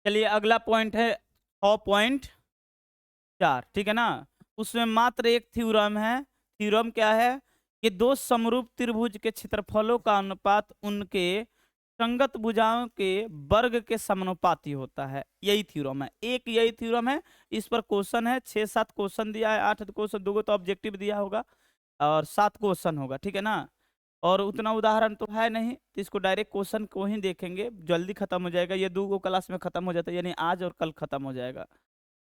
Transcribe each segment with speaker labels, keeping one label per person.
Speaker 1: चलिए अगला पॉइंट है 6.4, ठीक है ना। उसमें मात्र एक थ्योरम है। थ्योरम क्या है कि दो समरूप त्रिभुज के क्षेत्रफलों का अनुपात उनके संगत भुजाओं के वर्ग के समानुपाती होता है। यही थ्योरम है, एक यही थ्योरम है। इस पर क्वेश्चन है, 6-7 क्वेश्चन दिया है, 8 क्वेश्चन, 2 तो ऑब्जेक्टिव दिया होगा और 7 क्वेश्चन होगा, ठीक है ना। और उतना उदाहरण तो है नहीं, तो इसको डायरेक्ट क्वेश्चन को ही देखेंगे, जल्दी खत्म हो जाएगा। ये 2 क्लास में खत्म हो जाता है, यानी आज और कल खत्म हो जाएगा।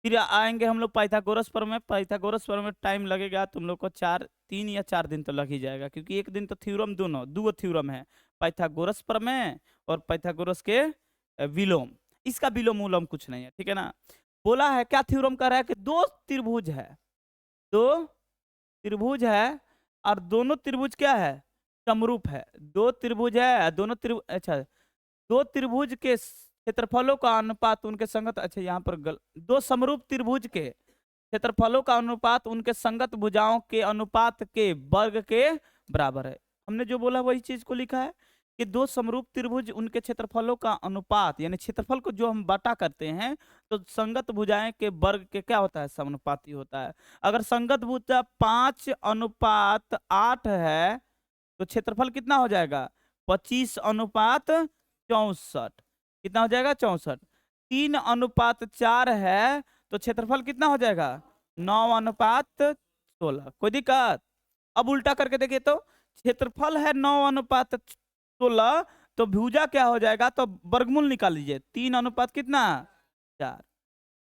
Speaker 1: फिर आएंगे हम लोग पाइथागोरस पर में। पाइथागोरस पर में टाइम लगेगा तुम लोग को 3 या 4 दिन तो लग ही जाएगा, क्योंकि एक दिन तो थ्योरम दोनों 2 थ्योरम है, पाइथागोरस पर में और पाइथागोरस के विलोम। इसका विलोम उलोम कुछ नहीं है, ठीक है ना। बोला है क्या थ्योरम कर रहा है कि दो त्रिभुज है, दो त्रिभुज है और दोनों त्रिभुज क्या है, समरूप है। दो त्रिभुज है, दोनों त्रिभुज, अच्छा, दो त्रिभुज के क्षेत्रफलों का अनुपात उनके संगत, अच्छा यहाँ पर दो समरूप त्रिभुज के क्षेत्रफलों का अनुपात उनके संगत भुजाओं के अनुपात के वर्ग के बराबर है। हमने जो बोला वही चीज को लिखा है कि दो समरूप त्रिभुज उनके क्षेत्रफलों का अनुपात, यानी क्षेत्रफल को जो हम बाटा करते हैं तो संगत भुजाएं के वर्ग के क्या होता है, समानुपाती होता है। अगर संगत भुजा 5:8 है तो क्षेत्रफल कितना हो जाएगा, 25:64। कितना हो जाएगा, 64। 3:4 है तो क्षेत्रफल कितना हो जाएगा, 9:16। कोई दिक्कत। अब उल्टा करके देखिए तो क्षेत्रफल है 9:16, तो भुजा क्या हो जाएगा, तो वर्गमूल निकाल लीजिए, 3 कितना 4।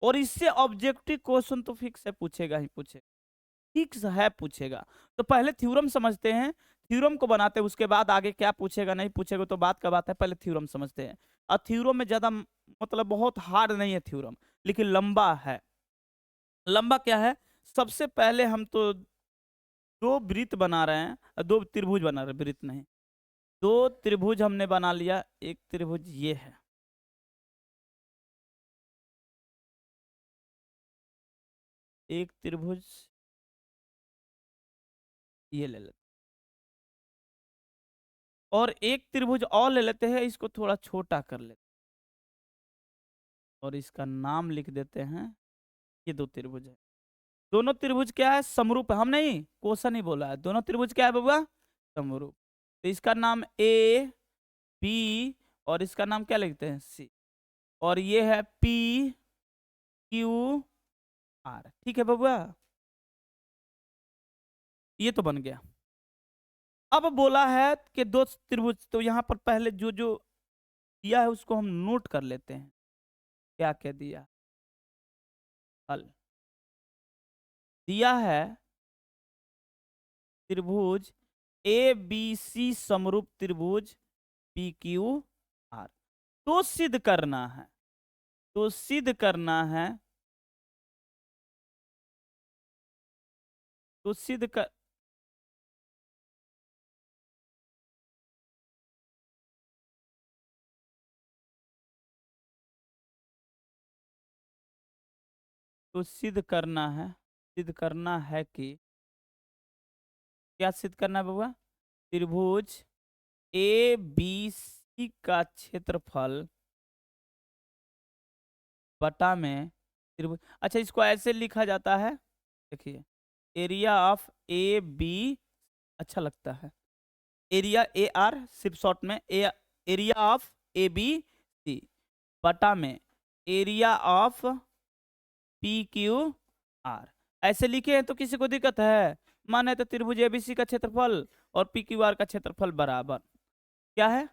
Speaker 1: और इससे ऑब्जेक्टिव क्वेश्चन तो फिक्स है, पूछेगा ही पूछेगा, फिक्स है पूछेगा। तो पहले थ्योरम समझते हैं, थ्योरम को बनाते हैं, उसके बाद आगे क्या पूछेगा नहीं पूछेगा तो बात का बात है। पहले थ्योरम समझते हैं। और थ्योरम में ज्यादा मतलब बहुत हार्ड नहीं है थ्योरम, लेकिन लंबा है। लंबा क्या है, सबसे पहले हम तो दो वृत्त बना रहे हैं, दो त्रिभुज बना रहे हैं, वृत्त नहीं, दो त्रिभुज हमने बना लिया। एक त्रिभुज ये है, एक त्रिभुज ये ले लेते, और एक त्रिभुज और ले लेते हैं, इसको थोड़ा छोटा कर लेते और इसका नाम लिख देते हैं। ये दो त्रिभुज है, दोनों त्रिभुज क्या है, समरूप है। हम नहीं क्वेश्चन ही बोला है, दोनों त्रिभुज क्या है बबुआ, समरूप। तो इसका नाम ए बी और इसका नाम क्या लिखते हैं, सी। और ये है पी क्यू आर, ठीक है बबुआ, ये तो बन गया। अब बोला है कि दो त्रिभुज, तो यहाँ पर पहले जो जो दिया है उसको हम नोट कर लेते हैं। क्या क्या दिया, हल दिया है त्रिभुज ए बी सी समरूप त्रिभुज पी क्यू आर। तो सिद्ध करना है, तो सिद्ध करना है, तो सिद्ध कर, तो सिद्ध करना है, सिद्ध करना है कि क्या सिद्ध करना है बबुआ, त्रिभुज ए बी सी का क्षेत्रफल बटा में त्रिभुज, अच्छा इसको ऐसे लिखा जाता है, देखिए एरिया ऑफ ए बी, अच्छा लगता है एरिया, ए आर सिर्फ शॉर्ट में, area of A B C बटा में area of P Q R. ऐसे लिखे हैं तो किसी को दिक्कत है, माने तो त्रिभुज एबीसी का क्षेत्रफल और पी क्यू आर का क्षेत्रफल बराबर क्या है,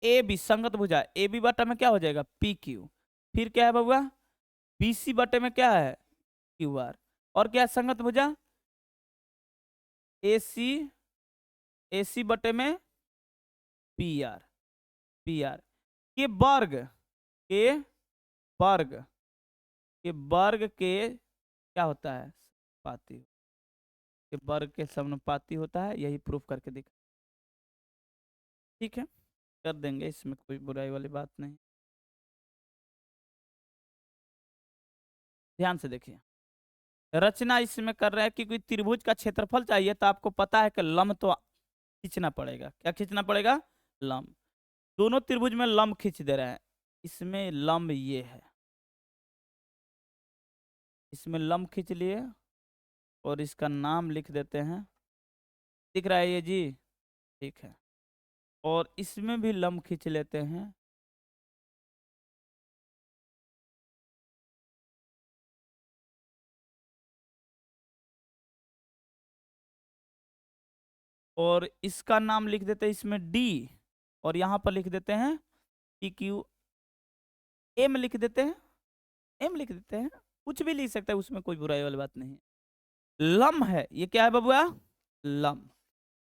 Speaker 1: ए बी संगत भुजा, ए बी बटा में क्या हो जाएगा, पी क्यू, फिर क्या है बबुआ, बी सी बटे में क्या है, क्यू आर, और क्या है संगत भुजा, ए सी, ए सी बटे में पी आर, पी आर के वर्ग, के वर्ग, के वर्ग के क्या होता है, पाती, के वर्ग के समानुपाती होता है, यही प्रूफ करके दिखा, ठीक है कर देंगे, इसमें कोई बुराई वाली बात नहीं। ध्यान से देखिए, रचना इसमें कर रहे हैं कि कोई त्रिभुज का क्षेत्रफल चाहिए तो आपको पता है कि लंब तो खींचना पड़ेगा, क्या खींचना पड़ेगा, लंब। दोनों त्रिभुज में लंब खींच दे रहे हैं, इसमें लंब ये है, इसमें लंब खींच लिए और इसका नाम लिख देते हैं। दिख रहा है ये जी? ठीक है। और इसमें भी लंब खींच लेते हैं। और इसका नाम लिख देते हैं इसमें डी, और यहाँ पर लिख देते हैं पी क्यू। एम लिख देते हैं, एम लिख देते हैं, कुछ भी लिख सकते हैं, उसमें कोई बुराई वाली बात नहीं है। लम है ये, क्या है बबुआ? लम।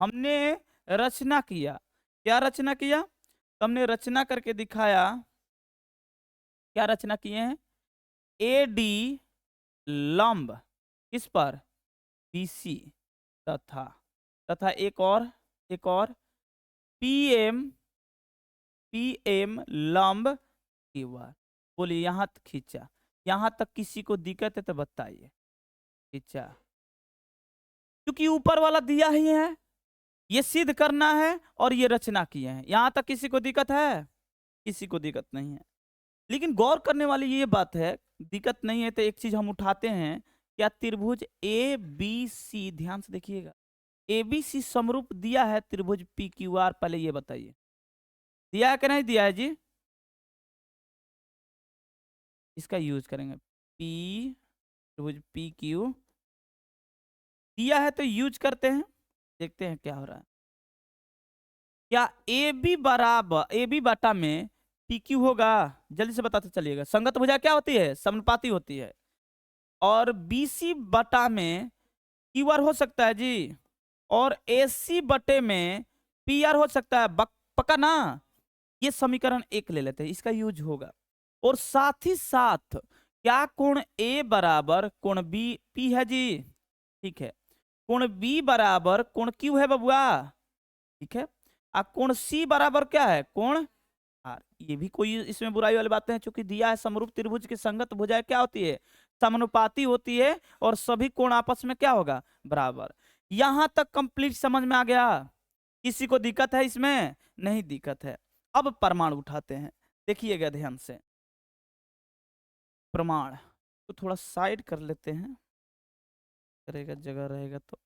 Speaker 1: हमने रचना किया, क्या रचना किया? तो हमने रचना करके दिखाया। क्या रचना किए हैं? ए डी लंब किस पर? बीसी। तथा, तथा एक और, एक और पीएम, पीएम लंब क्यू आर। बोलिए यहां तक खींचा, यहां तक किसी को दिक्कत है तो बताइए। खींचा, क्योंकि ऊपर वाला दिया ही है, ये सिद्ध करना है और ये रचना किए हैं। यहां तक किसी को दिक्कत है? किसी को दिक्कत नहीं है। लेकिन गौर करने वाली ये बात है, दिक्कत नहीं है तो एक चीज हम उठाते हैं, क्या त्रिभुज ए बी सी, ध्यान से देखिएगा, ए बी सी समरूप दिया है त्रिभुज पी क्यू आर? पहले ये बताइए, दिया है कि नहीं दिया है जी? इसका यूज करेंगे, पी, त्रिभुज पी क्यू दिया है तो यूज करते हैं, देखते हैं क्या हो रहा है। क्या ए बी बराबर, ए बी बटा में पी क्यू होगा? जल्दी से बताते चलिएगा। संगत भुजा क्या होती है? समानुपाती होती है। और बी सी बटा में क्यू आर हो सकता है जी, और ए सी बटे में पी आर हो सकता है, पक्का ना? ये समीकरण एक ले लेते हैं, इसका यूज होगा। और साथ ही साथ क्या कोण ए बराबर कोण बी पी है जी? ठीक है। कोण बी बराबर कोण क्यू है बबुआ? ठीक है। कोण सी बराबर क्या है? कोण आर। ये भी कोई इसमें बुराई वाली बात है, चूंकि दिया है समरूप त्रिभुज की संगत भुजाएं क्या होती है? समानुपाती होती है, और सभी कोण आपस में क्या होगा? बराबर। यहां तक कंप्लीट समझ में आ गया? किसी को दिक्कत है इसमें? नहीं दिक्कत है। अब प्रमाण उठाते हैं, देखिएगा ध्यान से। प्रमाण तो थोड़ा साइड कर लेते हैं, करेगा जगह रहेगा तो।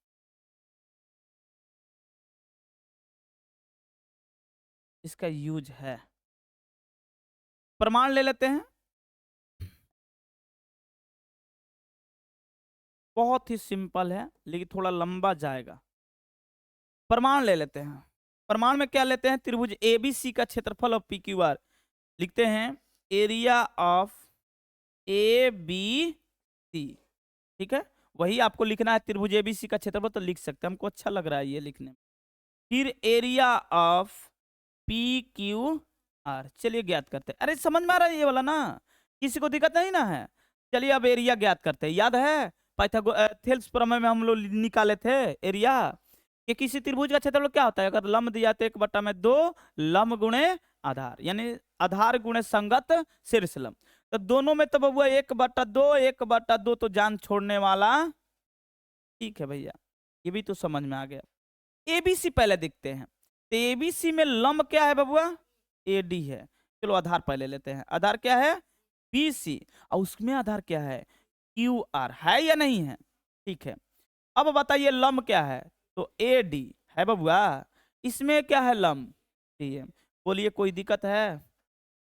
Speaker 1: इसका यूज है, प्रमाण ले लेते हैं। बहुत ही सिंपल है लेकिन थोड़ा लंबा जाएगा। प्रमाण ले लेते हैं। प्रमाण में क्या लेते हैं? त्रिभुज एबीसी का क्षेत्रफल और पी क्यू आर। लिखते हैं area of A B C. ठीक है, वही आपको लिखना है, त्रिभुज एबीसी का क्षेत्रफल तो लिख सकते हैं, हमको अच्छा लग रहा है ये लिखने में। फिर area of P Q are, चलिए ज्ञात करते हैं। अरे समझ में आ रहा है ये वाला ना? किसी को दिक्कत नहीं ना है? चलिए अब एरिया ज्ञात करते हैं। याद है पाइथागोरस प्रमेय में हम लोग निकाले थे एरिया, कि किसी त्रिभुज का क्षेत्रफल क्या होता है? अगर लंब दिया तो 1/2 लंब गुणे आधार, यानी आधार गुणे संगत शीर्ष लंब। तो दोनों में तो बबुआ 1/2, 1/2 तो जान छोड़ने वाला। ठीक है भैया, ये भी तो समझ में आ गया। एबीसी पहले देखते हैं। तो एबीसी में लंब क्या है बबुआ? एडी है। चलो आधार पहले लेते हैं। आधार क्या है? बीसी। और उसमें आधार क्या है? Q R. है या नहीं है? ठीक है। अब बताइए लंब क्या है? तो ए डी है बबुआ। इसमें क्या है? लंब डी है। बोलिए कोई दिक्कत है?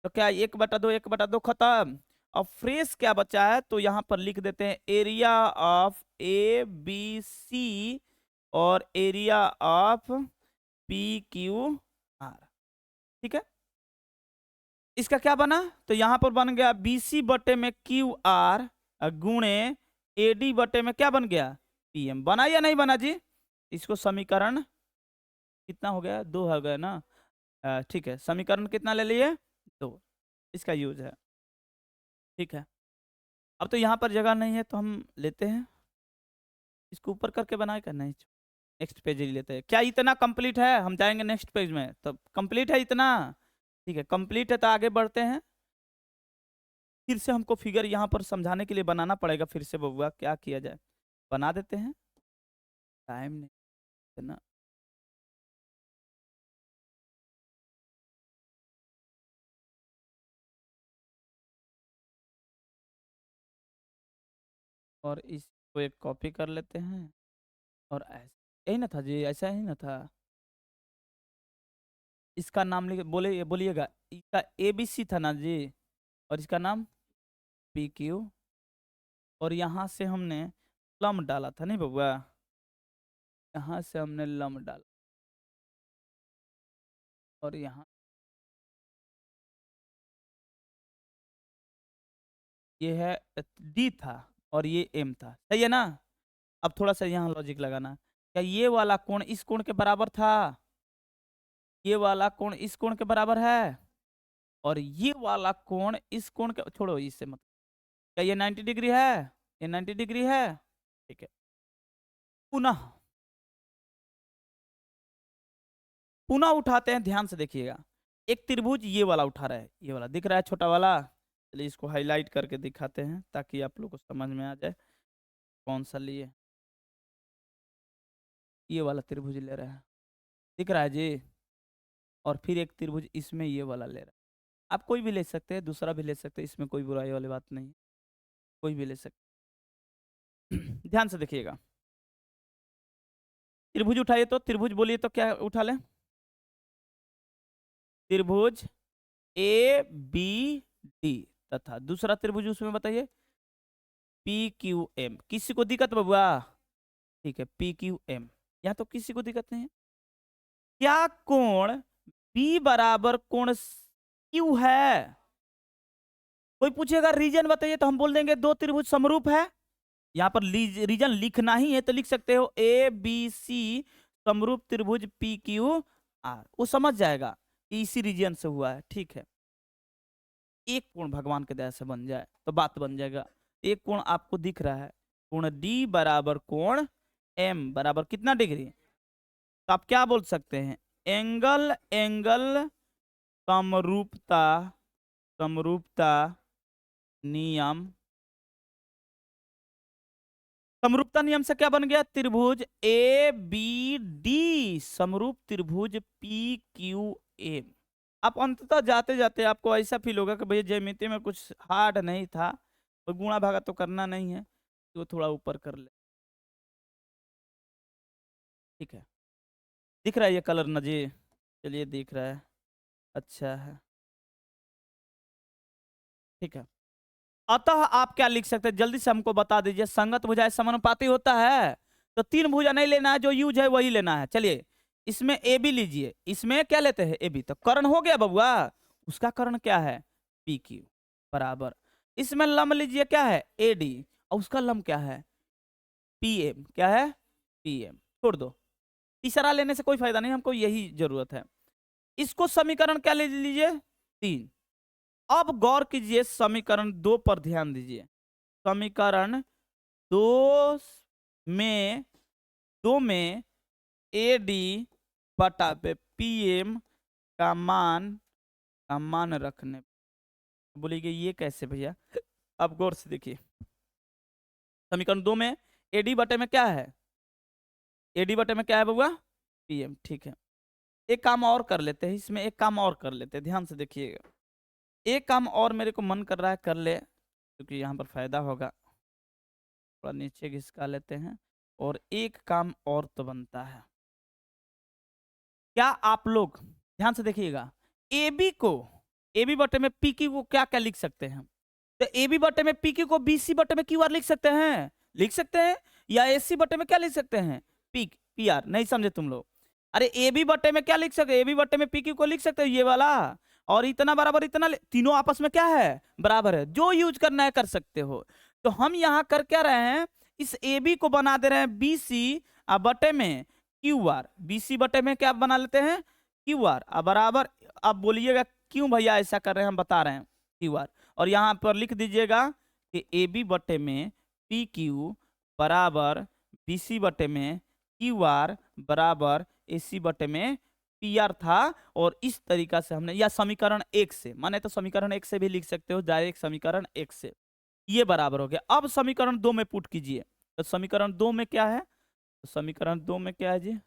Speaker 1: तो क्या 1/2, 1/2 खत्म। अब फ्रेश क्या बचा है? तो यहां पर लिख देते हैं area of A B C और area of P Q R. ठीक है, इसका क्या बना? तो यहां पर बन गया बीसी बटे में क्यू आर गुणे एडी बटे में क्या बन गया? पीएम। बना या नहीं बना जी? इसको समीकरण कितना हो गया? 2 हो गया ना? ठीक है, समीकरण कितना ले लिए? 2। इसका यूज है। ठीक है, अब तो यहाँ पर जगह नहीं है तो हम लेते हैं इसको ऊपर करके बनाएगा नहीं। नेक्स्ट पेज ही लेते हैं। क्या इतना कंप्लीट है? हम जाएंगे नेक्स्ट पेज में। तो कंप्लीट है इतना? ठीक है, कंप्लीट है तो आगे बढ़ते हैं। फिर से हमको फिगर यहाँ पर समझाने के लिए बनाना पड़ेगा फिर से बबुआ, क्या किया जाए? बना देते हैं, टाइम नहीं है ना। और इसको एक कॉपी कर लेते हैं और ऐसे यही ना था जी, ऐसा ही ना था। इसका नाम लिख बोलिएगा, इसका ABC था ना जी, और इसका नाम PQ, और यहाँ से हमने लम डाला था नहीं बबुआ, यहाँ से हमने लम डाला और यहाँ ये है D था और ये M था, सही है ना। अब थोड़ा सा यहाँ लॉजिक लगाना, क्या ये वाला कोण इस कोण के बराबर था, ये वाला कोण इस कोण के बराबर है, और ये वाला कोण इस कोण के, छोड़ो इससे मत, क्या ये 90 डिग्री है, ये 90 डिग्री है, ठीक है। पुनः पुनः उठाते हैं, ध्यान से देखिएगा। एक त्रिभुज ये वाला उठा रहा है, ये वाला दिख रहा है छोटा वाला, चलिए इसको हाईलाइट करके दिखाते हैं ताकि आप लोग को समझ में आ जाए कौन सा लिए। ये वाला त्रिभुज ले रहा है, दिख रहा है जी, और फिर एक त्रिभुज इसमें ये वाला ले रहा है। आप कोई भी ले सकते हैं, दूसरा भी ले सकते हैं, इसमें कोई बुराई वाली बात नहीं है, कोई भी ले सकते। ध्यान से देखिएगा, त्रिभुज उठाइए, तो त्रिभुज बोलिए तो क्या उठा लें, त्रिभुज ABD, तथा दूसरा त्रिभुज उसमें बताइए PQM। किसी को दिक्कत बबुआ, ठीक है PQM, यहाँ तो किसी को दिक्कत नहीं है। क्या कोण B बराबर कोण Q है, कोई पूछेगा रीजन बताइए तो हम बोल देंगे दो त्रिभुज समरूप है। यहाँ पर रीजन लिखना ही है तो लिख सकते हो ABC समरूप त्रिभुज PQR, वो समझ जाएगा कि इसी रीजन से हुआ है, ठीक है। एक कोण भगवान के दया से बन जाए तो बात बन जाएगा। एक कोण आपको दिख रहा है, कोण D बराबर कोण M बराबर कितना डिग्री, तो आप क्या बोल सकते हैं, एंगल एंगल समरूपता, समरूपता नियम, समरूपता नियम से क्या बन गया, त्रिभुज ABD समरूप त्रिभुज PQM। आप अंततः जाते जाते आपको ऐसा फील होगा कि भैया ज्यामिति में कुछ हार्ड नहीं था, तो गुणा भागा तो करना नहीं है, तो थोड़ा ऊपर कर ले, ठीक है। दिख रहा है ये कलर ना जी, चलिए दिख रहा है, अच्छा है, ठीक है। अतः आप क्या लिख सकते हैं, जल्दी से हमको बता दीजिए, संगत भुजा समानुपाती होता है तो तीन भुजा नहीं लेना है, जो यूज है वही लेना है। चलिए इसमें AB लीजिए, इसमें क्या लेते हैं AB, तो कर्ण हो गया बबुआ, उसका कर्ण क्या है PQ बराबर, इसमें लंब लीजिए क्या है AD, और उसका लंब क्या है PM, क्या है PM, छोड़ दो, तीसरा लेने से कोई फायदा नहीं, हमको यही जरूरत है। इसको समीकरण क्या ले लीजिए 3। अब गौर कीजिए समीकरण 2 पर ध्यान दीजिए, समीकरण 2 में 2 में AD बटा पे PM का मान रखने, बोलिए ये कैसे भैया, अब गौर से देखिए, समीकरण 2 में AD बटे में क्या है, AD बटे में क्या है बबुआ PM, ठीक है। एक काम और कर लेते हैं, इसमें एक काम और कर लेते हैं, ध्यान से देखिएगा, एक काम और मेरे को मन कर रहा है कर ले, क्योंकि यहाँ पर फायदा होगा, थोड़ा नीचे घिसका लेते हैं, और एक काम और तो बनता है। क्या आप लोग ध्यान से देखिएगा, AB को AB बटे में PQ को क्या क्या लिख सकते हैं, तो AB बटे में PQ को BC बटे में QR लिख सकते हैं, लिख सकते हैं, या AC बटे में क्या लिख सकते हैं PR, नहीं समझे तुम लोग, अरे AB बटे में क्या लिख सकते हैं, AB बटे में PQ को लिख सकते हो ये वाला, और इतना बराबर इतना, तीनों आपस में क्या है बराबर है, जो यूज करना है कर सकते हो। तो हम यहाँ कर क्या रहे हैं, इस AB को बना दे रहे हैं BC बटे में QR, BC बटे में क्या बना लेते हैं QR, अब बराबर, अब बोलिएगा क्यों भैया ऐसा कर रहे हैं, हम बता रहे हैं QR, और यहाँ पर लिख दीजिएगा कि AB बटे में PQ बराबर BC बटे में QR बराबर AC बटे में PR था, और इस तरीका से हमने, या समीकरण 1 से, माने तो समीकरण 1 से भी लिख सकते हो, डायरेक्ट समीकरण 1 से, ये बराबर हो गया। अब समीकरण 2 में पुट कीजिए, तो समीकरण 2 में क्या है, तो समीकरण 2 में क्या है जी,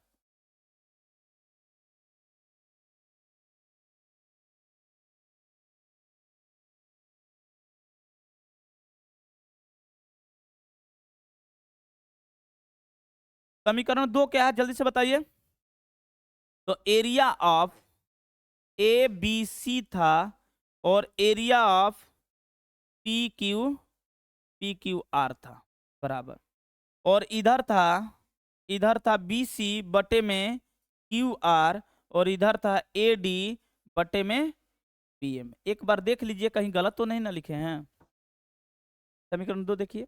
Speaker 1: समीकरण 2 क्या है जल्दी से बताइए। तो area of A B C था और area of P Q R था बराबर, और इधर था बी सी बटे में क्यू आर, और इधर था ए डी बटे में पी एम। एक बार देख लीजिए कहीं गलत तो नहीं ना लिखे हैं। समीकरण 2 देखिए,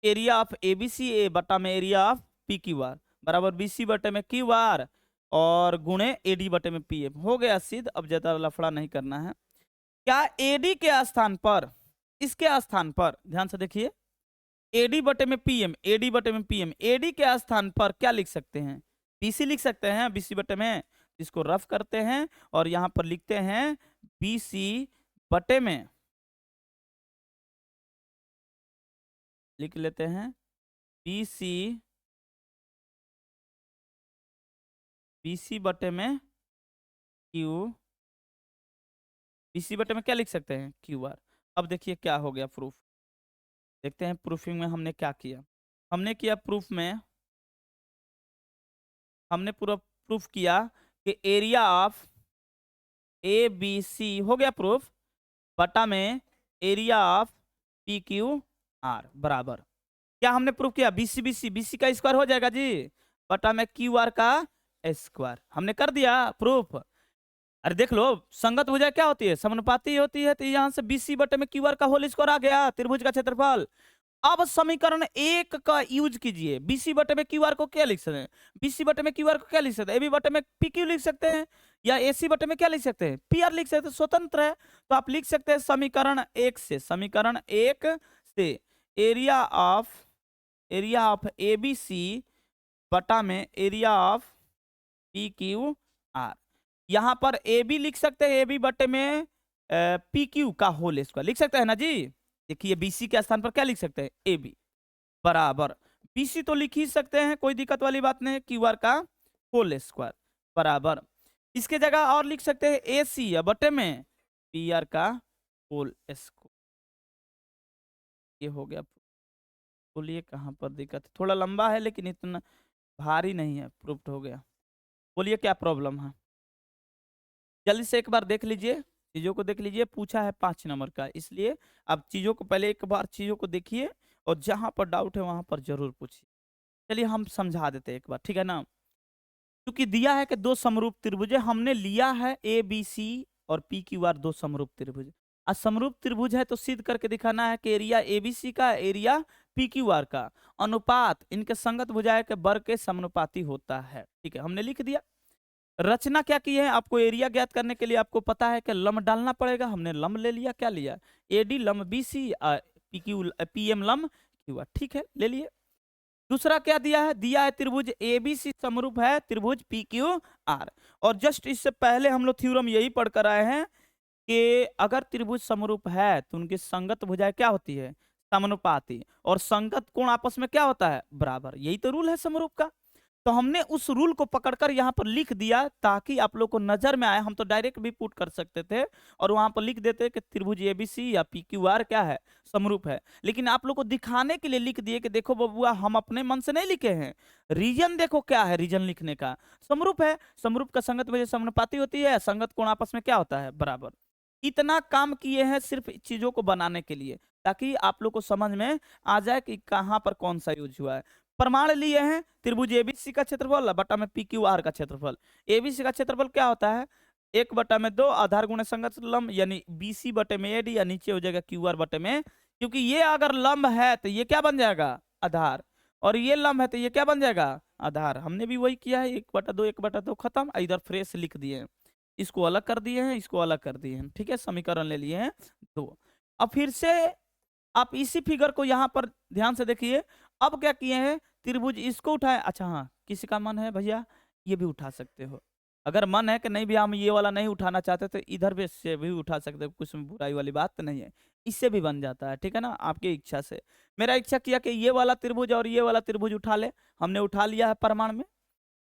Speaker 1: area of A B C A बटा में area of P Q R बराबर बी सी बटे में क्यू आर और गुणे ए डी बटे में पी एम। हो गया सिद्ध, अब ज्यादा लफड़ा नहीं करना है। क्या एडी के स्थान पर, इसके स्थान पर ध्यान से देखिए, एडी बटे में पीएम, एडी बटे में पीएम, एडी के स्थान पर क्या लिख सकते हैं, बीसी लिख सकते हैं, बीसी बटे में, इसको रफ करते हैं और यहां पर लिखते हैं बीसी बटे में, लिख लेते हैं बीसी, बीसी बटे में क्यू, बीसी बटे में क्या लिख सकते हैं क्यू आर। अब देखिए क्या हो गया प्रूफ, देखते हैं प्रूफिंग में हमने क्या किया। हमने किया प्रूफ में, हमने पूरा प्रूफ किया कि area of A B C हो गया प्रूफ बटा में area of P Q R बराबर, क्या हमने प्रूफ किया, बीसी बीसी, बीसी का स्क्वायर हो जाएगा जी बटा में क्यू आर का स्क्वायर। हमने कर दिया प्रूफ। अरे देख लो, संगत भुजा क्या होती है, समानुपाती होती है, तो यहाँ से बीसी बटे में क्यू आर का होल स्क्वायर आ गया, त्रिभुज का क्षेत्रफल। अब समीकरण 1 का यूज कीजिए, बीसी बटे में क्यू आर को क्या लिख सकते हैं, बीसी बटे में क्यू आर को क्या लिख सकते हैं, ए बी बटे में पी क्यू लिख सकते हैं, या एसी बटे में क्या लिख सकते हैं, पी आर लिख सकते हैं, स्वतंत्र है। तो आप लिख सकते हैं समीकरण 1 से, समीकरण 1 से area of A B C बटा में area of P Q R, यहां पर ए बी लिख सकते हैं, ए बी बटे में पी क्यू का होल स्क्वायर लिख सकते हैं ना जी। देखिए बीसी के स्थान पर क्या लिख सकते हैं, ए बी बराबर, बीसी तो लिख ही सकते हैं, कोई दिक्कत वाली बात नहीं है, क्यू आर का होल स्क्वायर बराबर, इसके जगह और लिख सकते हैं ए सी बटे में पी आर का होल स्क्वायर। ये हो गया। बोलिए कहाँ पर दिक्कत, थोड़ा लंबा है लेकिन इतना भारी नहीं है, प्रूफ्ड हो गया। बोलिए क्या प्रॉब्लम है, जल्दी से एक बार देख लीजिए, चीजों को देख लीजिए, पूछा है 5 नंबर का, इसलिए अब चीजों को पहले एक बार चीजों को देखिए और जहां पर डाउट है वहां पर जरूर पूछिए। चलिए हम समझा देते हैं एक बार, ठीक है ना। क्योंकि दिया है कि 2 समरूप त्रिभुज है, हमने लिया है ए बी सी और पी क्यू आर 2 समरूप त्रिभुज। आज समरूप त्रिभुज है तो सिद्ध करके दिखाना है कि एरिया ए बी सी का एरिया पी क्यू आर का अनुपात इनके संगत भुजाएं के वर्ग के समानुपाती होता है। ठीक है, हमने लिख दिया। रचना क्या की है, आपको एरिया ज्ञात करने के लिए आपको पता है कि लंब डालना पड़ेगा, हमने लंब ले लिया, क्या लिया, एडी लंब बीसी, पीएम लंब क्यू आर, ठीक है ले लिए। दूसरा क्या दिया है, दिया है त्रिभुज एबीसी समरूप है त्रिभुज पी क्यू आर, और जस्ट इससे पहले हम लोग थ्योरम यही पढ़कर आए हैं कि अगर त्रिभुज समरूप है तो उनकी संगत भुजाएं क्या होती है, समानुपाती, और संगत कोण आपस में क्या होता है, बराबर। यही तो रूल है समरूप का। तो हमने उस रूल को पकड़कर यहाँ पर लिख दिया ताकि आप लोग को नजर में आए। हम तो डायरेक्ट भी पुट कर सकते थे और वहां पर लिख देते कि त्रिभुज एबीसी या पी क्यू आर क्या है, समरूप है, लेकिन आप लोग को दिखाने के लिए लिख दिए कि देखो बबुआ हम अपने मन से नहीं लिखे हैं, रीजन देखो क्या है, रीजन लिखने का समरूप है, समरूप का संगत वजह समानुपाती होती है, संगत कोण आपस में क्या होता है, बराबर। इतना काम किए हैं सिर्फ चीजों को बनाने के लिए, ताकि आप लोग को समझ में आ जाए कि कहां पर कौन सा यूज हुआ है। प्रमाण लिए हैं त्रिभुज एबीसी का क्षेत्रफल बटा में पी क्यू आर का क्षेत्रफल। एबीसी का क्षेत्रफल क्या होता है, 1 बटा में 2 आधार गुणे संगत लंब, यानी बीसी बटे में एडी, या नीचे हो जाएगा क्यू आर बटे में, क्योंकि ये अगर लंब है तो ये क्या बन जाएगा, आधार, और ये लंब है तो ये क्या बन जाएगा, आधार। हमने भी वही किया है, 1/2 1/2 खत्म, इधर फ्रेश लिख दिए हैं, इसको अलग कर दिए हैं, इसको अलग कर दिए हैं, ठीक है, समीकरण ले लिए हैं 2। अब फिर से आप इसी फिगर को यहाँ पर ध्यान से देखिए। अब क्या किए हैं, त्रिभुज इसको उठाए, अच्छा हाँ किसी का मन है भैया ये भी उठा सकते हो, अगर मन है कि नहीं भी हम ये वाला नहीं उठाना चाहते तो इधर भी से भी उठा सकते हो, कुछ बुराई वाली बात तो नहीं है, इससे भी बन जाता है, ठीक है ना, आपकी इच्छा से। मेरा इच्छा किया कि ये वाला त्रिभुज और ये वाला त्रिभुज उठा ले, हमने उठा लिया है प्रमाण में,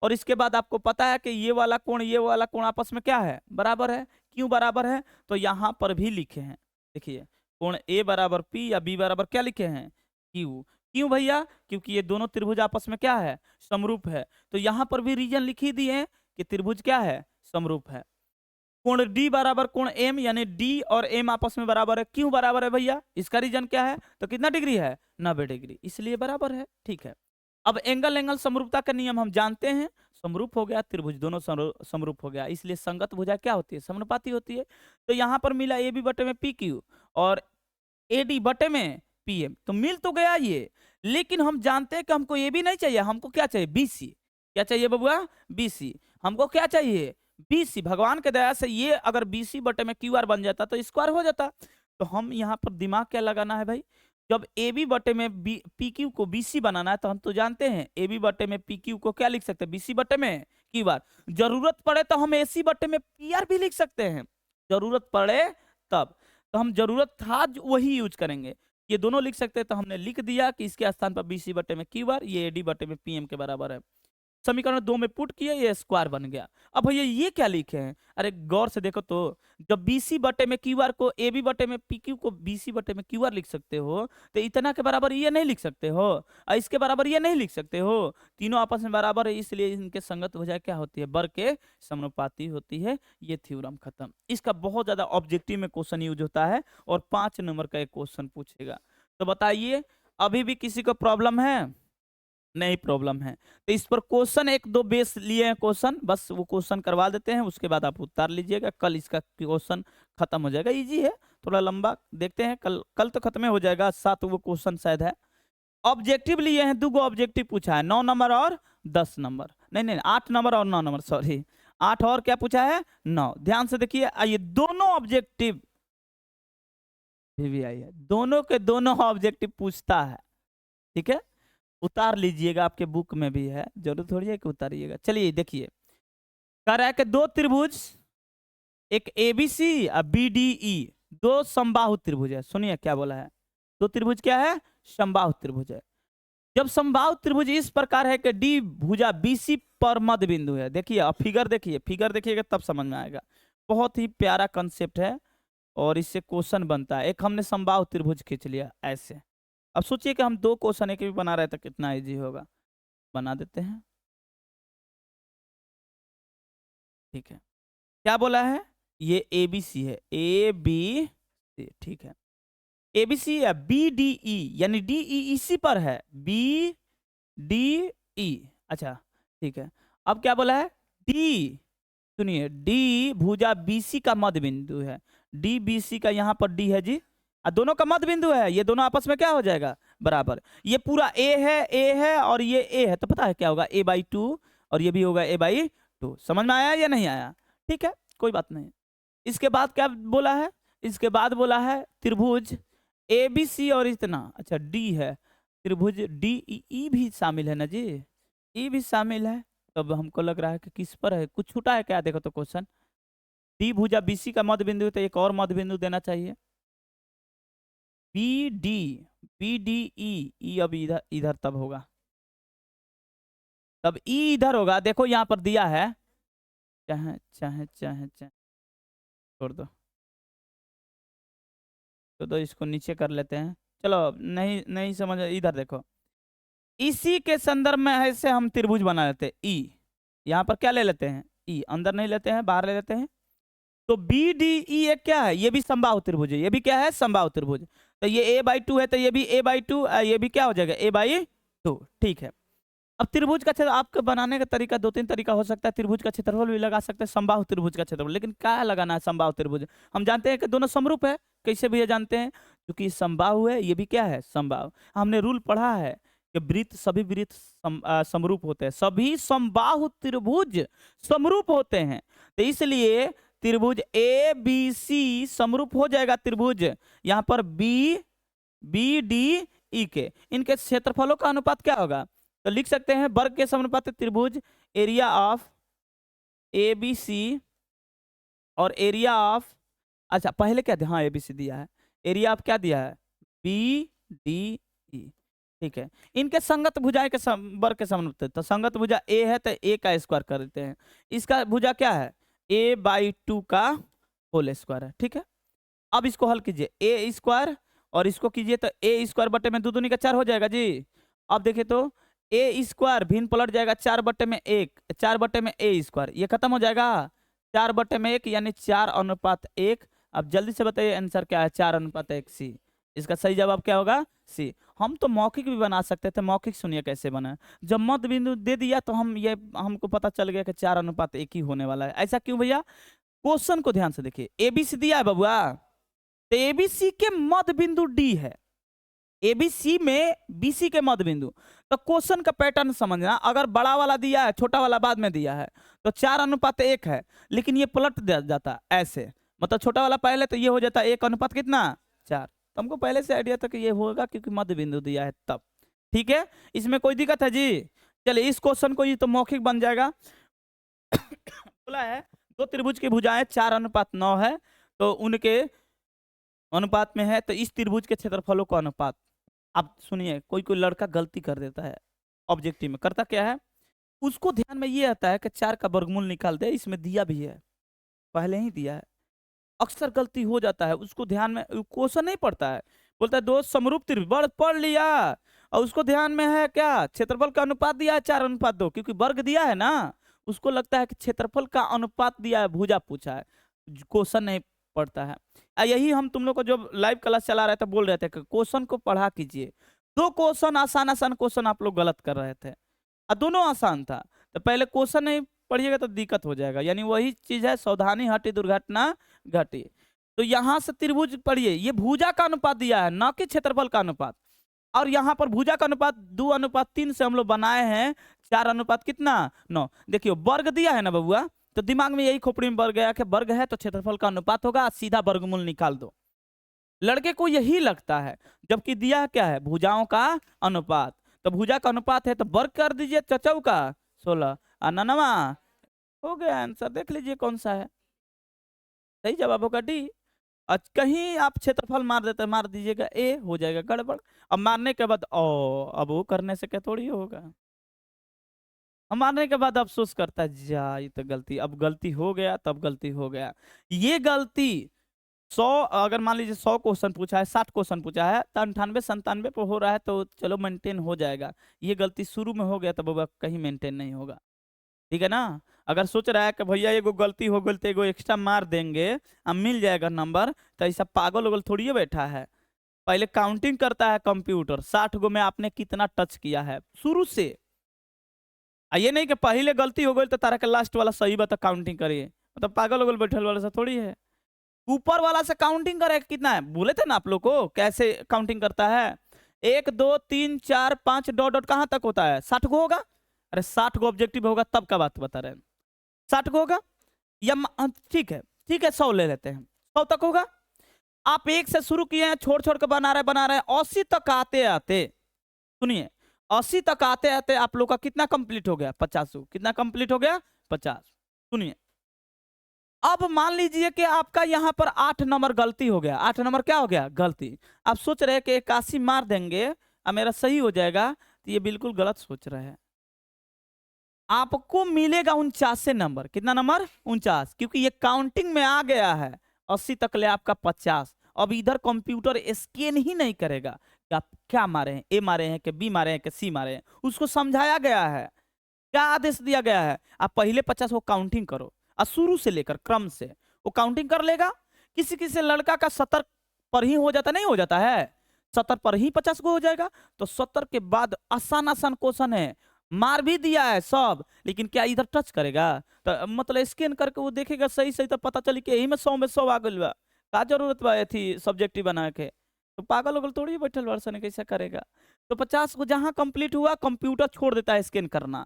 Speaker 1: और इसके बाद आपको पता है कि ये वाला कोण आपस में क्या है, बराबर है। क्यों बराबर है, तो यहाँ पर भी लिखे हैं, देखिए कोण ए बराबर पी या बी बराबर क्या लिखे हैं, क्यू। क्यों भैया? क्योंकि ये दोनों त्रिभुज आपस में क्या है? समरूप है। तो यहाँ पर भी रीजन लिख ही दिए कि त्रिभुज क्या है? समरूप है। कोण डी बराबर कोण एम, यानी डी और एम आपस में बराबर है। क्यों बराबर है भैया? इसका रीजन क्या है? तो कितना डिग्री है? 90 डिग्री, इसलिए बराबर है। ठीक है, अब एंगल एंगल समरूपता का नियम हम जानते हैं। समरूप हो गया त्रिभुज, दोनों समरूप हो गया, इसलिए संगत भुजा क्या होती है? समानुपाती होती है। तो यहाँ पर मिला ए बी बटे में पी क्यू और ए डी बटे में पी एम, तो मिल तो गया ये। लेकिन हम जानते हैं कि हमको ए बी नहीं चाहिए, हमको क्या चाहिए? B C. क्या चाहिए बबुआ? B C. हमको क्या चाहिए? B C. भगवान के दया से ये अगर बी सी बटे में क्यू आर बन जाता तो स्क्वायर हो जाता। तो हम यहाँ पर दिमाग क्या लगाना है भाई? जब ए बी बटे में पी क्यू को बी सी बनाना है तो हम तो जानते हैं ए बी बटे में पी क्यू को क्या लिख सकते हैं? बी सी बटे में क्यू आर। जरूरत पड़े तो हम ए सी बटे में पी आर भी लिख सकते हैं, जरूरत पड़े तब। तो हम जरूरत था वही यूज करेंगे। ये दोनों लिख सकते हैं, तो हमने लिख दिया कि इसके स्थान पर बी सी बटे में क्यू आर, ये ए डी बटे में पी एम के बराबर है। समीकरण 2 में पुट किए, ये स्क्वायर बन गया। अब भैया ये क्या लिखे हैं? अरे गौर से देखो तो, जब बीसी बटे में क्यू आर को ए बी बटे में पी क्यू को बीसी बटे में क्यू आर लिख सकते हो, तो इतना के बराबर ये नहीं लिख सकते हो और इसके बराबर ये नहीं लिख सकते हो। तीनों आपस में बराबर है, इसलिए इनके संगत भुजा क्या होती है? वर्ग के समानुपाती होती है। ये थ्योरम खत्म। इसका बहुत ज्यादा ऑब्जेक्टिव में क्वेश्चन यूज होता है और 5 नंबर का एक क्वेश्चन पूछेगा। तो बताइए, अभी भी किसी को प्रॉब्लम है? नहीं प्रॉब्लम है। तो इस पर क्वेश्चन एक दो बेस लिए हैं क्वेश्चन, बस वो क्वेश्चन करवा देते हैं, उसके बाद आप उतार लीजिएगा। कल इसका क्वेश्चन खत्म हो जाएगा। इजी है, थोड़ा लंबा देखते हैं, कल तो खत्म हो जाएगा। 7 वो क्वेश्चन शायद है। ऑब्जेक्टिव लिए हैं, 2 ऑब्जेक्टिव पूछा है, 9 नंबर और 10 नंबर। नहीं 8 नंबर और 9 नंबर, सॉरी 8 और क्या पूछा है? 9। ध्यान से देखिए, आइए दोनों ऑब्जेक्टिव भी आई है, दोनों के दोनों ऑब्जेक्टिव पूछता है। ठीक है, उतार लीजिएगा, आपके बुक में भी है, जरूर थोड़ी है कि उतारिएगा। चलिए देखिए, कह रहा है कि 2 त्रिभुज, एक एबीसी और बीडीई, 2 समबाहु त्रिभुज है। सुनिए क्या बोला है, 2 त्रिभुज क्या है? समबाहु त्रिभुज है। जब समबाहु त्रिभुज इस प्रकार है कि डी भुजा बीसी पर मध्य बिंदु है। देखिए अब फिगर देखिए, फिगर देखिएगा तब समझ में आएगा। बहुत ही प्यारा कंसेप्ट है और इससे क्वेश्चन बनता है। एक हमने समबाहु त्रिभुज खींच लिया ऐसे। अब सोचिए कि हम 2 क्वेश्चन एक भी बना रहे तो कितना इजी होगा। बना देते हैं। ठीक है, क्या बोला है? ये ए बी सी है, ए बी सी, ठीक है। ए बी सी या बी डी ई, यानी डी ई इसी पर है, बी डी ई। अच्छा ठीक है, अब क्या बोला है? डी, सुनिए, डी भुजा बीसी का मध्य बिंदु है। डी बी सी का यहाँ पर डी है जी, दोनों का मध्य बिंदु है। ये दोनों आपस में क्या हो जाएगा? बराबर। ये पूरा ए है और ये ए है, तो पता है क्या होगा? a/2 और ये भी होगा a/2। समझ में आया या नहीं आया? ठीक है, कोई बात नहीं। इसके बाद क्या बोला है? इसके बाद बोला है त्रिभुज ए बी सी और इतना, अच्छा डी है, त्रिभुज डी ई भी शामिल है ना जी, ई भी शामिल है। तब हमको लग रहा है कि किस पर है, कुछ छूटा है क्या? देखो तो क्वेश्चन, डी भुजा बीसी का मध्य बिंदु, तो एक और मध्य बिंदु देना चाहिए। बी डी ई अब इधर इधर तब होगा, तब ई इधर होगा। देखो यहाँ पर दिया है, चाहे चाहे चाहे चाहे छोड़ दो, तो इसको नीचे कर लेते हैं। चलो नहीं नहीं समझ, इधर देखो, इसी के संदर्भ में ऐसे हम त्रिभुज बना लेते हैं। ई यहाँ पर क्या ले लेते हैं? ई अंदर नहीं लेते हैं, बाहर ले लेते हैं। तो बी डी ई एक क्या है? ये भी समबाहु त्रिभुज है। ये भी क्या है? समबाहु त्रिभुज। तो ये a/2 है, तो ये भी a/2, ये भी क्या हो जाएगा? a/2। ठीक है, अब त्रिभुज का क्षेत्र आपके बनाने का तरीका 2-3 तरीका हो सकता है। त्रिभुज का क्षेत्रफल भी लगा सकते हैं, समबाहु त्रिभुज का क्षेत्रफल। लेकिन क्या लगाना है समबाहु त्रिभुज? हम जानते हैं कि दोनों समरूप है। कैसे भैया जानते हैं? क्योंकि समबाहु है, ये भी क्या है? समबाहु। हमने रूल पढ़ा है कि वृत्त, सभी वृत्त समरूप होते हैं, सभी समबाहु त्रिभुज समरूप होते हैं। तो इसलिए त्रिभुज ए बी सी समरूप हो जाएगा त्रिभुज यहाँ पर बी डी ई के। इनके क्षेत्रफलों का अनुपात क्या होगा? तो लिख सकते हैं वर्ग के समानुपाती त्रिभुज area of A B C और एरिया ऑफ, अच्छा पहले क्या दिया? हाँ ए बी सी दिया है, एरिया ऑफ क्या दिया है? B D E. ठीक है, इनके संगत भुजाएं के वर्ग के समानुपाती। तो संगत भुजा ए है तो ए का स्क्वायर कर देते हैं। इसका भुजा क्या है? a/2 का होल स्क्वायर है। ठीक है, अब इसको हल कीजिए, a² और इसको कीजिए तो ए स्क्वायर बटे में 2 दूनी का 4 हो जाएगा जी। अब देखिए तो ए स्क्वायर भिन्न पलट जाएगा 4 बटे में 1, 4 बटे में ए स्क्वायर, ये खत्म हो जाएगा 4 बटे में 1 यानी 4:1। अब जल्दी से बताइए आंसर क्या है, 4:1 सी। इसका सही जवाब क्या होगा, सी। हम तो मौखिक भी बना सकते थे, मौखिक सुनिए कैसे बना। जब मध्य बिंदु दे दिया तो हमको पता चल गया कि 4:1 ही होने वाला है। ऐसा क्यों भैया, क्वेश्चन को ध्यान से देखिए, एबीसी दिया है बबुआ, तो एबीसी के मध्य बिंदु डी है, एबीसी में बीसी के मध्य बिंदु। तो क्वेश्चन का पैटर्न समझना, अगर बड़ा वाला दिया है छोटा वाला बाद में दिया है तो 4:1 है, लेकिन ये पलट दिया जाता ऐसे, मतलब छोटा वाला पहले तो ये हो जाता 1 कितना 4। तो हमको पहले से आइडिया था कि ये होगा क्योंकि मध्य बिंदु दिया है तब। ठीक है, इसमें कोई दिक्कत है जी। चलिए इस क्वेश्चन को ये तो मौखिक बन जाएगा। बोला है दो त्रिभुज की भुजाएं 4:9 है, तो उनके अनुपात में है, तो इस त्रिभुज के क्षेत्रफलों का अनुपात। अब सुनिए, कोई कोई लड़का गलती कर देता है ऑब्जेक्टिव में, करता क्या है, उसको ध्यान में ये आता है कि 4 का वर्गमूल निकाल दे, इसमें दिया भी है, पहले ही दिया है। अक्सर गलती हो जाता है, उसको ध्यान में, क्वेश्चन नहीं पढ़ता है, बोलता है दो समरूप त्रिभुज पढ़ लिया, और उसको ध्यान में है क्या, क्षेत्रफल का अनुपात दिया है 4:2, क्योंकि वर्ग दिया है ना, उसको लगता है कि क्षेत्रफल का अनुपात दिया है, भुजा पूछा है, क्वेश्चन नहीं पढ़ता है। यही हम तुम लोग को जब लाइव क्लास चला रहे थे बोल रहे थे कि क्वेश्चन को पढ़ा कीजिए। 2 क्वेश्चन आसान आसान क्वेश्चन आप लोग गलत कर रहे थे, और दोनों आसान था, तो पहले क्वेश्चन नहीं पढ़िएगा तो दिक्कत हो जाएगा। यानी वही चीज है, सावधानी हटी दुर्घटना घटी। तो यहाँ से त्रिभुज पढ़िए, ये भुजा का अनुपात दिया है, ना कि क्षेत्रफल का अनुपात। और यहाँ पर भुजा का अनुपात 2:3 से हम लोग बनाए हैं, 4 कितना 9। देखियो वर्ग दिया है ना बबुआ, तो दिमाग में यही खोपड़ी में बढ़ गया कि वर्ग है तो क्षेत्रफल का अनुपात होगा, सीधा वर्गमूल निकाल दो। लड़के को यही लगता है, जबकि दिया क्या है, भुजाओं का अनुपात। तो भुजा का अनुपात है तो वर्ग कर दीजिए चचौ का 16 और 9 हो गया आंसर। देख लीजिए कौन सा है सही जवाब, होगा डी। कहीं आप क्षेत्रफल मार देते, मार दीजिएगा ए, हो जाएगा गड़बड़। अब मारने के बाद अब वो करने से क्या थोड़ी होगा, अब मारने के बाद अफसोस करता है, जा ये तो गलती, अब गलती हो गया तब गलती हो गया। ये गलती 100, अगर मान लीजिए 100 क्वेश्चन पूछा है, 60 क्वेश्चन पूछा है, तो 98-97 पे हो रहा है तो चलो मेंटेन हो जाएगा। ये गलती शुरू में हो गया तो बाबा कहीं मेंटेन नहीं होगा, ठीक है ना। अगर सोच रहा है कि भैया एगो गलती हो गई तो एगो एक्स्ट्रा मार देंगे, अब मिल जाएगा नंबर, तो ऐसा पागल उगल थोड़ी बैठा है। पहले काउंटिंग करता है कंप्यूटर, 60 गो में आपने कितना टच किया है शुरू से। ये नहीं कि पहले गलती हो गई तो तारा के लास्ट वाला सही बता काउंटिंग करिए, मतलब पागल उगल बैठल वाला से थोड़ी है। ऊपर वाला से काउंटिंग करे कितना है, बोले थे ना आप लोग को कैसे काउंटिंग करता है, 1 2 3 4 5 डॉट डॉट कहां तक होता है, 60 गो होगा। अरे 60 गो ऑब्जेक्टिव होगा तब का बात बता रहे हैं, 60 गो होगा या ठीक है ठीक है 100 ले लेते हैं, 100 तक होगा। आप 1 से शुरू किए हैं, छोड़ छोड़ के बना रहे 80 तक आते आते, सुनिए 80 तक आते आते आप लोग का कितना कंप्लीट हो गया, 50। कितना कंप्लीट हो गया, 50। सुनिए अब मान लीजिए कि आपका यहां पर 8 नंबर गलती हो गया, 8 नंबर क्या हो गया, गलती। आप सोच रहे हैं कि 81 मार देंगे और मेरा सही हो जाएगा, तो ये बिल्कुल गलत सोच रहे हैं। आपको मिलेगा 49 नंबर, कितना नंबर 49, क्योंकि ये काउंटिंग में आ गया है। 80 तक ले आपका 50। अब इधर कंप्यूटर स्कैन ही नहीं करेगा कि आप क्या मारे हैं, ए मारे हैं कि बी मारे हैं कि सी मारे हैं, उसको समझाया गया है, क्या आदेश दिया गया है, आप पहले 50 को काउंटिंग करो और शुरू से लेकर क्रम से वो काउंटिंग कर लेगा। किसी किसी लड़का का 70 पर ही हो जाता, नहीं हो जाता है, 70 पर ही 50 को हो जाएगा। तो 70 के बाद आसान आसान क्वेश्चन है, मार भी दिया है सब, लेकिन क्या इधर टच करेगा, तो मतलब स्कैन करके वो देखेगा सही सही, तो पता चली कि यही में 100 में 100 आ गई बा, का जरूरत बा थी सब्जेक्टिव बना के। तो पागल उगल थोड़ी बैठल वर्षन कैसे करेगा। तो 50 को जहां कंप्लीट हुआ कंप्यूटर छोड़ देता है स्कैन करना।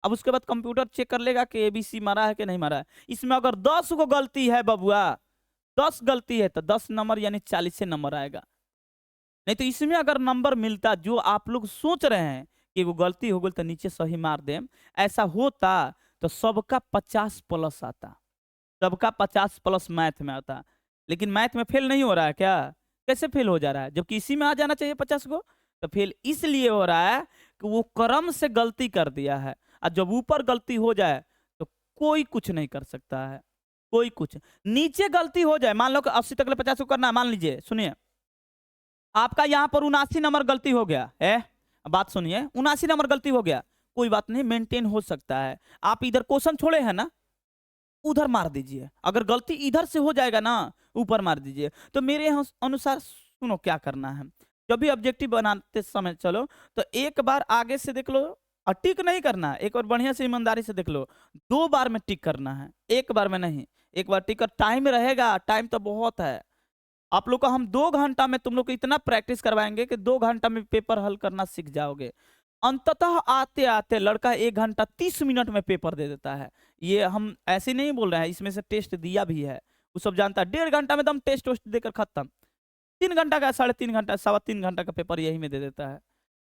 Speaker 1: अब उसके बाद कंप्यूटर चेक कर लेगा कि एबीसी मारा है कि नहीं मारा है। इसमें अगर 10 को गलती है बबुआ, 10 गलती है तो 10 नंबर यानी 40 नंबर आएगा। नहीं तो इसमें अगर नंबर मिलता, जो आप लोग सोच रहे हैं कि वो गलती हो गई तो नीचे सही मार दे, ऐसा होता तो सबका 50 प्लस आता, सबका 50 प्लस मैथ में आता। लेकिन मैथ में फेल नहीं हो रहा है क्या, कैसे फेल हो जा रहा है, जबकि इसी में आ जाना चाहिए 50 को। तो फेल इसलिए हो रहा है कि वो क्रम से गलती कर दिया है, और जब ऊपर गलती हो जाए तो कोई कुछ नहीं कर सकता है, कोई कुछ। नीचे गलती हो जाए, मान लो कि 80 तक ले 50 को करना है, मान लीजिए, सुनिए आपका यहाँ पर 79 नंबर गलती हो गया है, बात सुनिए, 79 नंबर गलती हो गया, कोई बात नहीं, मेंटेन हो सकता है। आप इधर क्वेश्चन छोड़े हैं ना, उधर मार दीजिए, अगर गलती इधर से हो जाएगा ना ऊपर मार दीजिए। तो मेरे अनुसार सुनो क्या करना है, जब भी ऑब्जेक्टिव बनाते समय चलो तो एक बार आगे से देख लो, और टिक नहीं करना है, एक बार बढ़िया से ईमानदारी से देख लो, 2 बार में टिक करना है, एक बार में नहीं। एक बार टिक कर, टाइम रहेगा, टाइम तो बहुत है। आप लोग को हम 2 घंटा में तुम लोग को इतना प्रैक्टिस करवाएंगे कि 2 घंटा में पेपर हल करना सीख जाओगे। अंततः आते आते लड़का 1 घंटा 30 मिनट में पेपर दे देता है। ये हम ऐसे नहीं बोल रहे हैं, इसमें से टेस्ट दिया भी है, वो सब जानता है। 1.5 घंटा में दम टेस्ट वेस्ट देकर खत्म। 3 घंटा का, 3.5 घंटा, 3.25 घंटा का पेपर यही में दे देता है।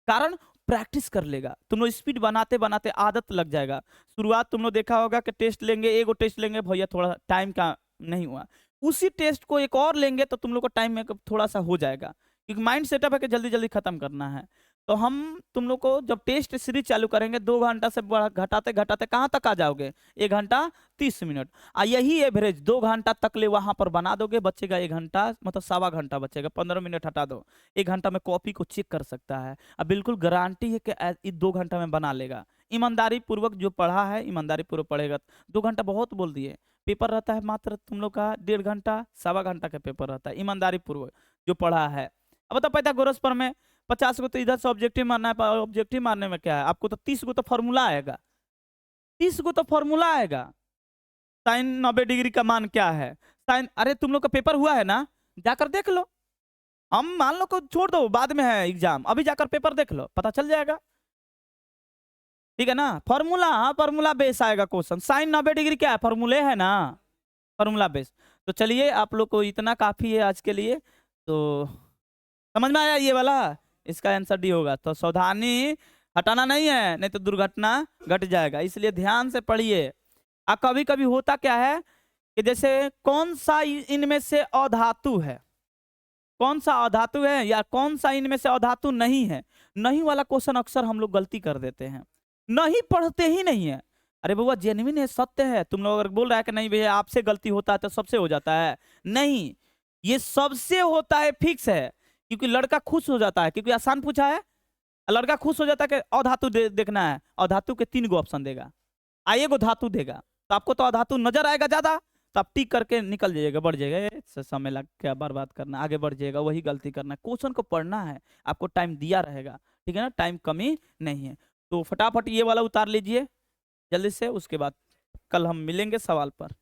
Speaker 1: कारण प्रैक्टिस कर लेगा, तुम लोग स्पीड बनाते बनाते आदत लग जाएगा। शुरुआत तुम लोग देखा होगा कि टेस्ट लेंगे, एगो टेस्ट लेंगे, भैया थोड़ा टाइम का नहीं हुआ, उसी टेस्ट को एक और लेंगे तो तुम लोग को टाइम में थोड़ा सा हो जाएगा, क्योंकि माइंड सेटअप है कि जल्दी जल्दी खत्म करना है। तो हम तुम लोग को जब टेस्ट सीरीज चालू करेंगे 2 घंटा से घटाते घटाते कहाँ तक आ जाओगे, 1 घंटा 30 मिनट। यही एवरेज 2 घंटा तक ले वहां पर बना दोगे, बचेगा 1 घंटा, मतलब 1.25 घंटा बचेगा, 15 मिनट हटा दो, 1 घंटा में कॉपी को चेक कर सकता है। अब बिल्कुल गारंटी है कि 2 घंटा में बना लेगा। ईमानदारी पूर्वक जो पढ़ा है, ईमानदारी पूर्वक पढ़ेगा। 2 घंटा बहुत बोल दिए, पेपर रहता है मात्र तुम लोग का 1.5 घंटा, 1.25 घंटा का पेपर रहता है, ईमानदारी पूर्वक जो पढ़ा है। अब बता पाइथागोरस पर में 50 को तो इधर से ऑब्जेक्टिव मारना है, ऑब्जेक्टिव मारने में क्या है, आपको तो 30 को तो फॉर्मूला आएगा, 30 को तो फॉर्मूला आएगा। साइन 90 डिग्री का मान क्या है, साइन, अरे तुम लोग का पेपर हुआ है ना, जाकर देख लो। हम मान लो को छोड़ दो, बाद में है एग्जाम, अभी जाकर पेपर देख लो, पता चल जाएगा, ठीक है ना। फॉर्मूला, हाँ फॉर्मूला बेस आएगा क्वेश्चन। साइन 90 डिग्री क्या है, फॉर्मूले है ना, फॉर्मूला बेस। तो चलिए आप लोग को इतना काफी है आज के लिए। तो समझ में आया ये वाला, इसका आंसर डी होगा। तो सावधानी हटाना नहीं है, नहीं तो दुर्घटना घट जाएगा, इसलिए ध्यान से पढ़िए। कभी कभी होता क्या है कि जैसे कौन सा इनमें से अधातु है, कौन सा अधातु है, या कौन सा इनमें से अधातु नहीं है, नहीं वाला क्वेश्चन अक्सर हम लोग गलती कर देते हैं, नहीं पढ़ते ही नहीं है। अरे बाबा जेन्युइन है, सत्य है, तुम लोग अगर बोल रहा है कि नहीं भैया आपसे गलती होता है तो सबसे हो जाता है, नहीं, ये सबसे होता है, फिक्स है। क्योंकि लड़का खुश हो जाता है, क्योंकि आसान पूछा है, लड़का खुश हो जाता है कि अधातु देखना है, अधातु के 3 गो ऑप्शन देगा, आइए गो धातु देगा, तो आपको तो अधातु नजर आएगा ज्यादा, तो आप टिक करके निकल जाइएगा, बढ़ जाएगा। समय लग क्या बर्बाद करना, आगे बढ़ जाएगा, वही गलती करना है। क्वेश्चन को पढ़ना है, आपको टाइम दिया रहेगा, ठीक है ना, टाइम कमी नहीं है। तो फटाफट ये वाला उतार लीजिए जल्दी से, उसके बाद कल हम मिलेंगे सवाल पर।